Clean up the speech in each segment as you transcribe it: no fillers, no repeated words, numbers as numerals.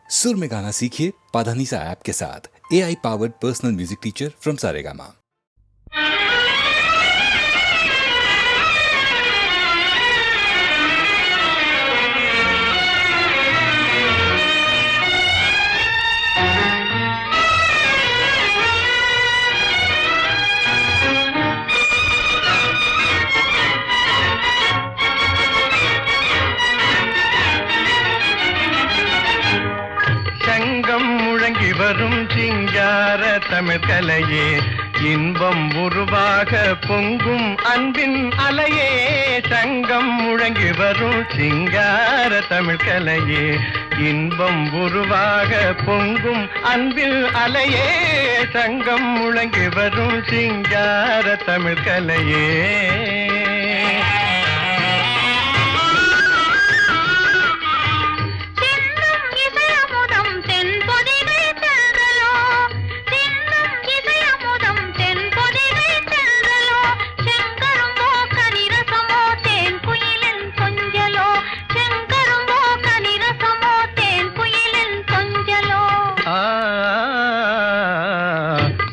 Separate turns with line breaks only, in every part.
सुर में गाना सीखिए पाधानीसा ऐप के साथ। AI powered personal music teacher from Saregama.
வரும் சிங்கார தமிழ் கலையே, இன்பம் உருவாக பொங்கும் அன்பின் அலையே. சங்கம் முழங்கி வரும் சிங்கார தமிழ் கலையே, இன்பம் உருவாக பொங்கும் அன்பில் அலையே. சங்கம் முழங்கி வரும் சிங்கார தமிழ் கலையே.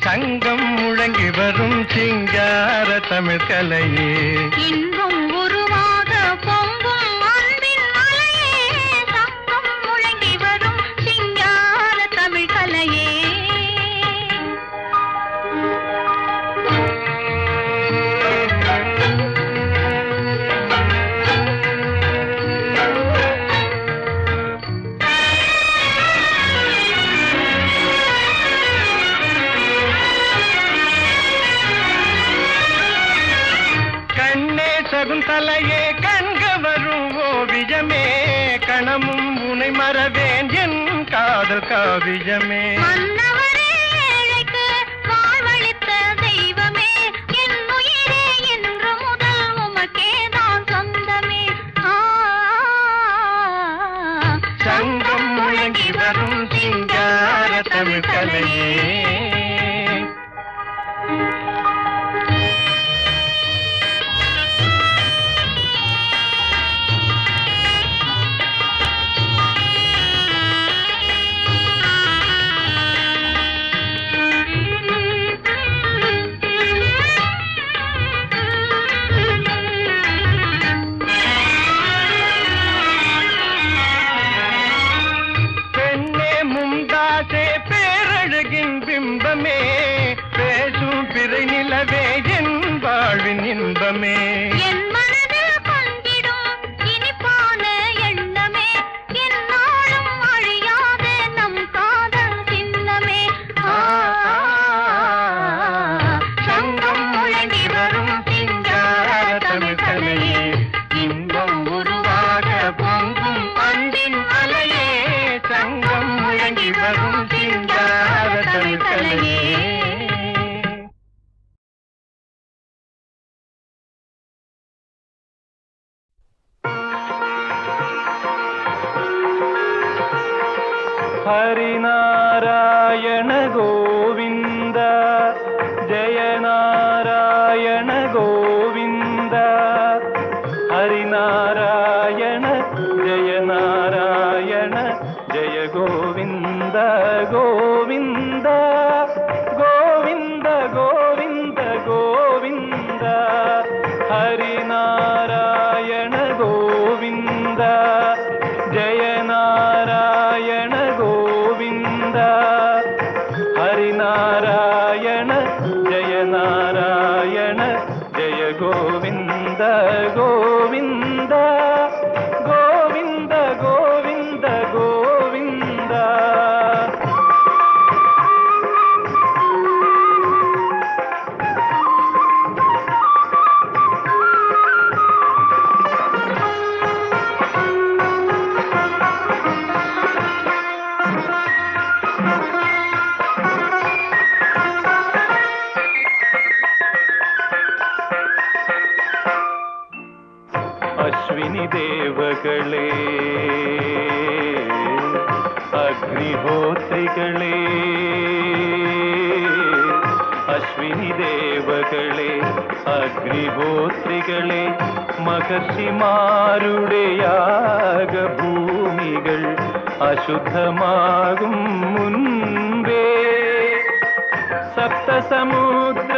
சங்கம் முழங்கி வரும் சிங்கார தமிழ் கலையே,
இன்பம் உருவாக பொங்கும் அன்பின் அலையே. சங்கம் முழங்கி வரும் சிங்கார தமிழ் கலையே.
சகுந்தலையே கண்க வரும் ஓவியமே, கணமும் உனை மறவேன் என் காதல் காவியமே.
மன்னவரே ஏழைக்கு வாழ்வளித்த தெய்வமே, என் உயிரே என்று முதல் உமக்கே தான் சொந்தமே.
சங்கம் முழங்கி வரும் சிங்கார தமிழ் கலையே. பிம்பமே பேசும் பிறை நிலவே என் வாழ்வின் இன்பமே.
என் மனதில் கொண்டிடும் இனிப்பான எண்ணமே, என்னாலும் அழியாத நம் காதல் சின்னமே.
சங்கம் முழங்கி வரும் சிங்கார தமிழ் கலையே, இன்பம் உருவாக பொங்கும் அன்பின் அலையே. சங்கம் முழங்கி வரும் சிங்கார தமிழ் கலையே. ஹரிநாராயண கோவிந்த, ஜெய நாராயண கோவிந்த. ஹரிநாராயண ஜெய நாராயண ஜெய கோவிந்த கோவிந்த கோவிந்த கோவிந்த கோவிந்த. ஹரிநாராயண கோவிந்த, ஜெய நாராயண கோவிந்த. ஹரிநாராயண ஜெய நாராயண ஜெய கோவிந்த கோவிந்த கோவிந்த கோவிந்த கோவிந்த. ಅಶ್ವಿನಿ ದೇವಗಳೇ, ಅಗ್ನಿಹೋತ್ರಿಗಳೇ. ಅಶ್ವಿನಿ ದೇವಗಳೇ, അഗ്നിഹോത്രികളെ മഹർഷിമാരുടെ യാഗഭൂമികൾ അശുദ്ധമാകും മുൻപേ സപ്തസമുദ്ര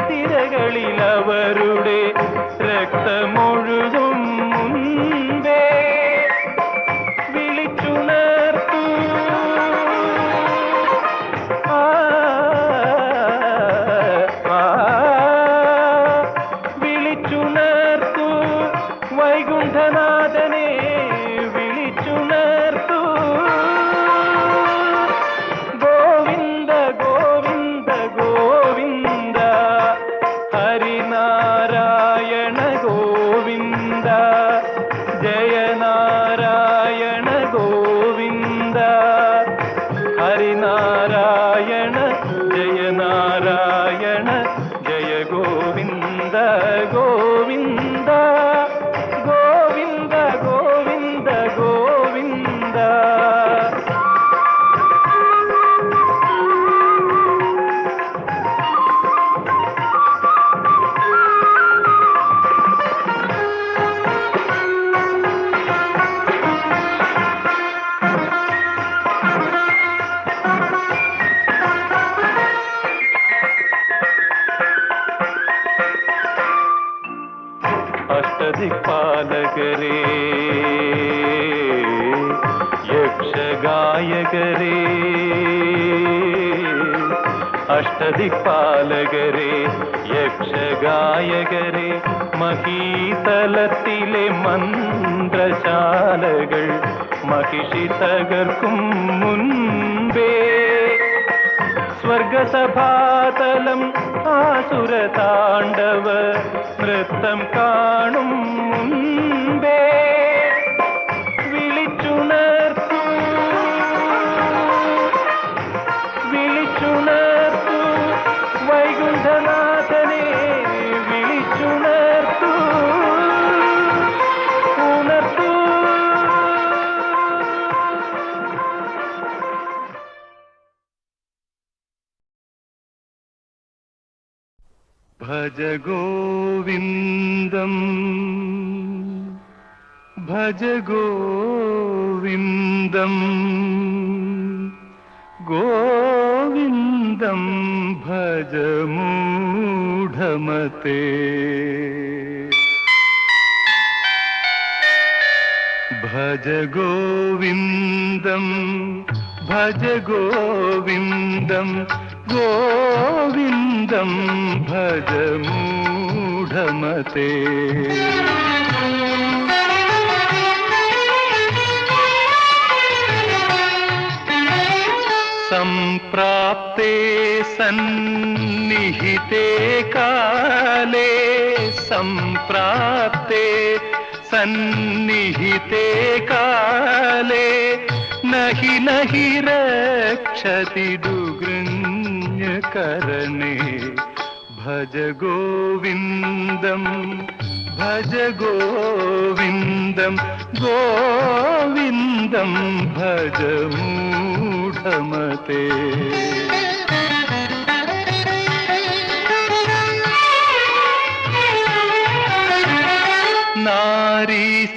തിരകളിൽ അവരുടെ രക്തമൊഴുകും മുൻപേ വിളിച്ചുണർത്തു വിളിച്ചുണർത്തു വൈകുണ്ഠനാഥനെ വിളിച്ചുണർത്തു ഗോവിന്ദ ഗോവിന്ദ ഗോവിന്ദ ഹരിനാരായണ ഗോവിന്ദ ജയനാരായണ ഗോവിന്ദ ഹരിനാരായണ ജയനാരായണ ജയ ഗോവിന്ദ ഗോവിന്ദ ഗോവിന്ദ ഗോവിന്ദ ഗോവിന്ദ അഷ്ടദിക്പാലകരേ യക്ഷഗായകരേ അഷ്ടദിക്പാലകരേ യക്ഷഗായകരേ മഹീതലത്തിലെ മന്ത്രശാലകൾ മഹിഷി തകർക്കും മുൻപേ സ്വർഗസഭാതലം ആസുരതാണ്ഡവ നൃത്തം കാണും മുൻപേ വിളിച്ചുണർത്തു വിളിച്ചുണർത്തു വൈകുണ്ഠനാഥനെ വിളിച്ചുണർത്തു ഉണർത്തു ഭജ ഗോവിന്ദം ഭജ ഗോവിന്ദം ഗോവിന്ദം ഭജ മൂഢമതേ ഭജ ഗോവിന്ദം ഭജ ഗോവിന്ദം ഗോവിന്ദം ഭജ മൂഢമതേ സംപ്രാപ്തേ സന്നിഹിതേ കാലേ സംപ്രാപ്തേ സന്നിഹിതേ കാലേ നഹി നഹി രക്ഷതി ദുഗൃഞ്ഞകരണേ ഭജ ഗോവിന്ദം ഭജ ഗോവിന്ദം ഗോവിന്ദം ഭജ മൂഢമതേ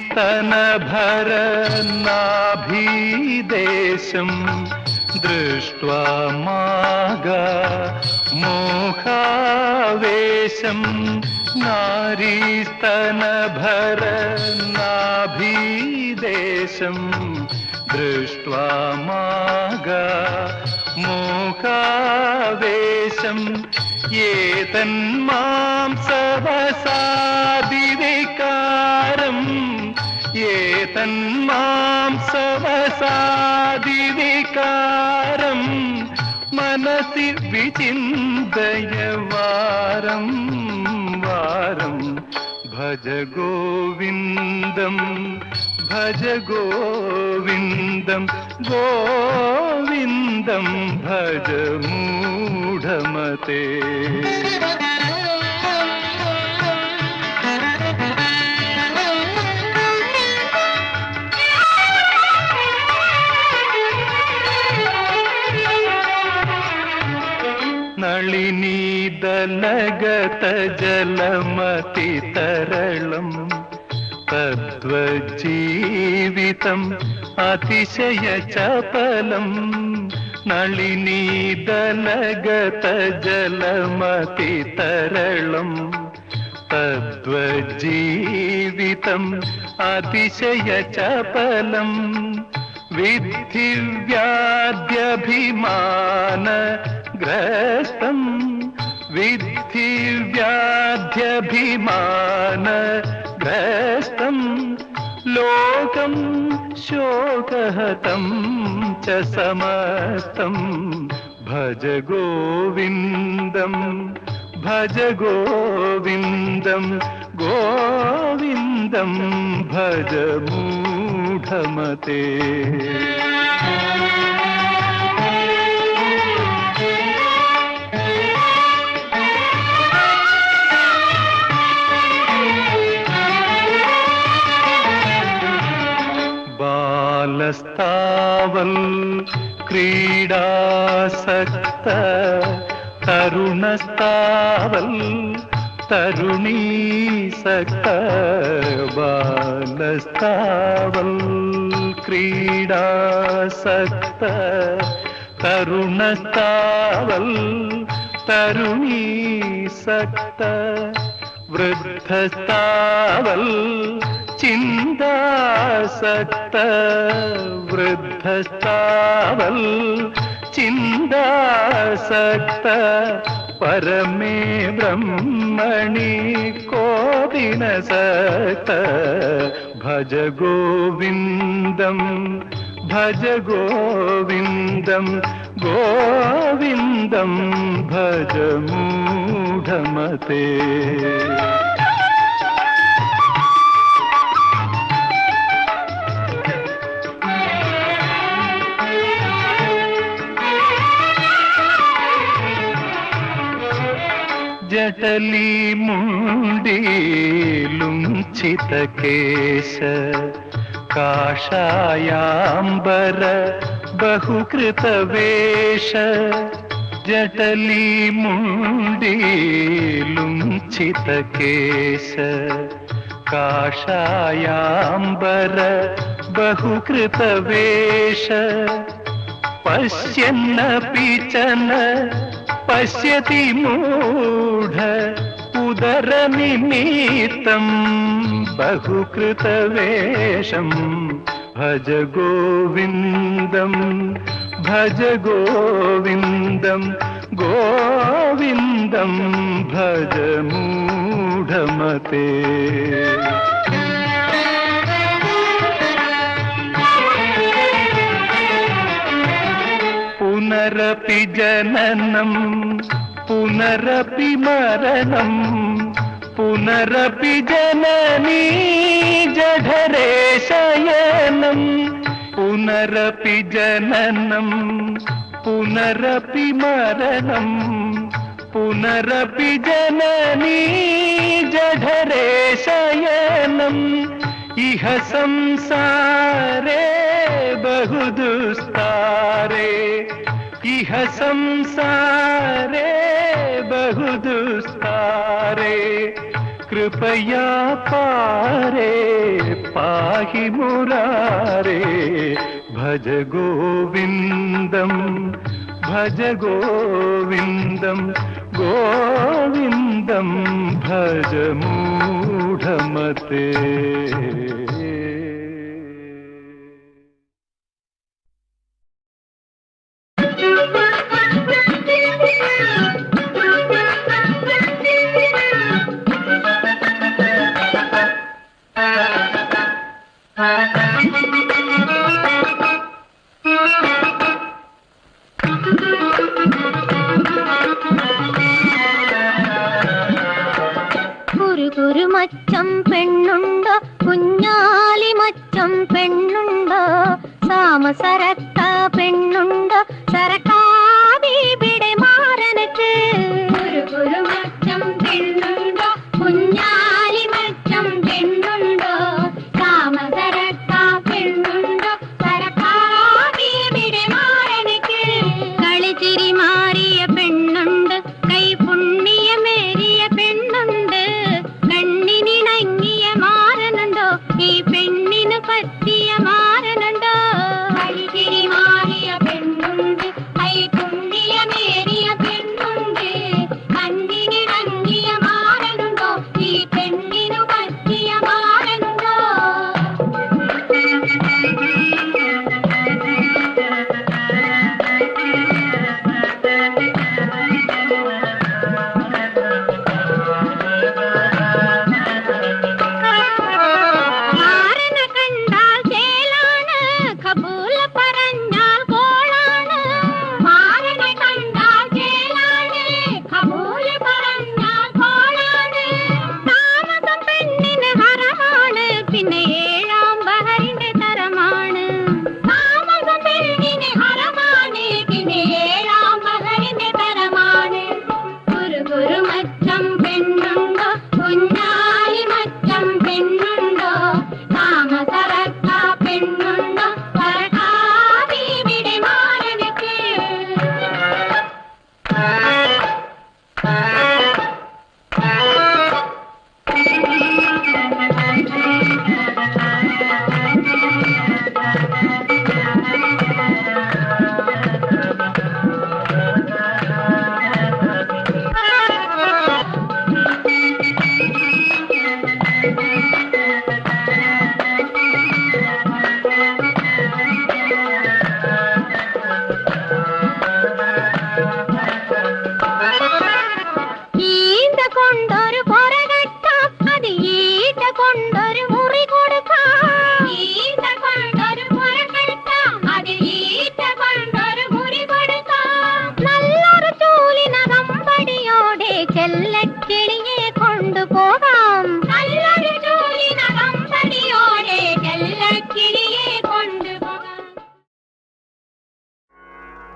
നാരീസ്തനഭര നാഭീദേശം ദൃഷ്ട്വാ മാഗാ മോഹാവേശം നാരീസ്തനഭര നാഭീദേശം ദൃഷ്ട്വാ മാഗാ മോഹാവേശം ഏതന്മാം സവസാദിവികാരം ഏതന്മാം സവസാദിവികാരം മനസി വിചിന്തയ വാരം വാരം ഭജ ഗോവിന്ദം ഭജ ഗോവിന്ദം ഗോവിന്ദം ഭജ മൂഢമതേ നളിനീദലഗത ജലമതി തരളം തദ്ഭാവ തദ്വജീവിതം അതിശയ ചപലം നളിനീദലഗത ജലമതി തരളം തദ്വജീവിതം അതിശയ ചപലം വിദ്ധി വ്യാധ്യഭിമാനഗ്രസ്തം വിദ്ധി വ്യാധ്യഭിമാനഗ്രസ്തം ലോകം ശോകഹതം ച സമസ്തം ഭജ ഗോവിന്ദം ഭജ ഗോവിന്ദം ഗോവിന്ദം ഭജ മൂഢമതേ. ബാലസ്താവൽ ക്രീഡാസക്ത തരുണസ്താവൽ തരുണീസക്ത ബാലസ്താവൽ ക്രീഡാസക്ത തരുണസ്താവൽ തരുണീസക്ത വൃദ്ധസ്താവൽ ചിന്താസക്ത വൃദ്ധസ്താവൽ ചിന്താസക്ത പരമേ ബ്രഹ്മണി കോപിനസക്ത ഭജ ഗോവിന്ദം ഭജ ഗോവിന്ദം ഗോവിന്ദം ഭജ മൂഢമതേ. ജടലി മുണ്ടിലുംഛിതകേശ കാഷായാംബര ബഹുകൃതവേഷ ജടലി മുണ്ടിലുംഛിതകേശ കാഷായാംബര ബഹുകൃതവേഷ പശ്യന്നപി ചന പശ്യതി മൂഢ ഉദരനിമിത്തം ബഹുകൃതവേഷം ഭജ ഗോവിന്ദം ഭജ ഗോവിന്ദം ഗോവിന്ദം ഭജ മൂഢമതേ. പുനരപി ജനനം പുനരപി മരണം പുനരപി ജനനീ ജഠരേ ശയനം പുനരപി ജനനം പുനരപി മരണം പുനരപി ജനനീ ജഠരേ ശയനം ഇഹ സംസാരേ ബഹുദുസ്താരേ ഇഹ സംസാരേ ബഹുദുസ്താരേ കൃപയാ പാരേ പാഹി മുരാരേ ഭജ ഗോവിന്ദം ഭജ ഗോവിന്ദം ഗോവിന്ദം ഭജ മൂഢമതേ.
മച്ചം പെണ്ണുണ്ടോ കുഞ്ഞാലി മച്ചം പെണ്ണുണ്ടോ സാമസരത്ത പെണ്ണുണ്ടോ സരക്കാവിടെ മാറനക്ക് ഒരു മച്ചം പെണ്ണുണ്ടോ കുഞ്ഞാലി മച്ചം പെണ്ണുണ്ടോ സാമസരത്ത പെണ്ണുണ്ടോ സരക്കാവിടെ മാറനക്ക് കളിച്ചിരി മാറിയ പെണ്ണുണ്ട് കൈ പുണ്യമേറിയ പെണ്ണുണ്ട് കണ്ണിനിണങ്ങിയ മാറനുണ്ടോ ഈ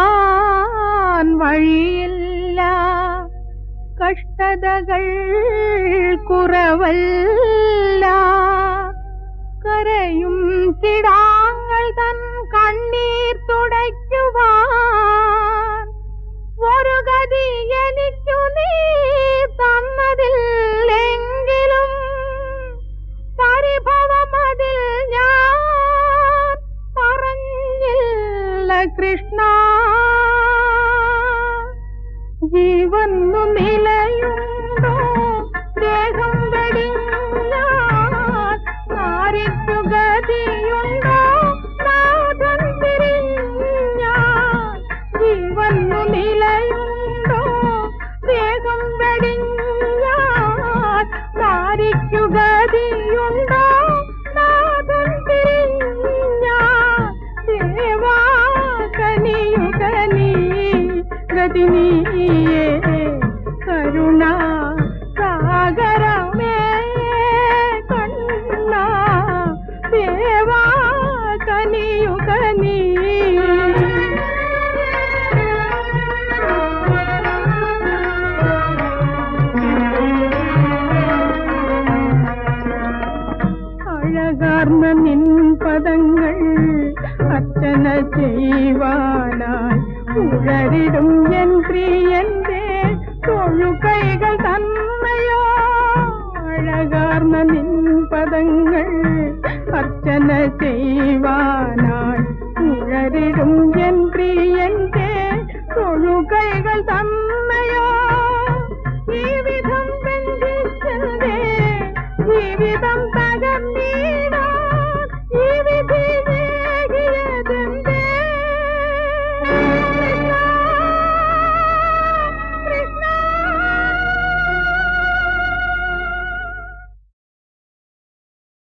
കഴിയുവാൻ വഴിയില്ല, കഷ്ടതകൾ കുറവല്ല. കരയും കിടാങ്ങൾ തൻ കണ്ണീർ തുടയ്ക്കുവാൻ ഒരു ഗതി എനിക്കു നീ തന്നതില്ലെങ്കിലും പരിഭവമതിൽ ഞാൻ പറഞ്ഞില്ല കൃഷ്ണ. ജീവന്നു നിലയുണ്ടോ ദേഹം വെടിഞ്ഞാൽ, നാരിക്കു ഗതിയുണ്ടോ നാഥൻ തിരിഞ്ഞാൽ. ജീവന്നു നിലയുണ്ടോ ദേഹം വെടിഞ്ഞാൽ, നാരിക്കു ഗതിയുണ്ടോ നാഥൻ തിരിഞ്ഞാൽ. ദേവാ കനിയുക നീ ഗതി നീയേ, കരുണ സാഗരമേ കണ്ണ. ദേവാ കനിയുക നീ. അഴകാർന്ന നിൻ പദങ്ങൾ അർച്ചന ചെയ്യുവാനായി ഉഴറിടും എൻ പ്രിയന്റെ തൊഴുകൈകൾ തന്നയോ അഴകാർന്ന നിൻ പദങ്ങൾ അർച്ചന ചെയ്യുവാനായി ഉഴറിടും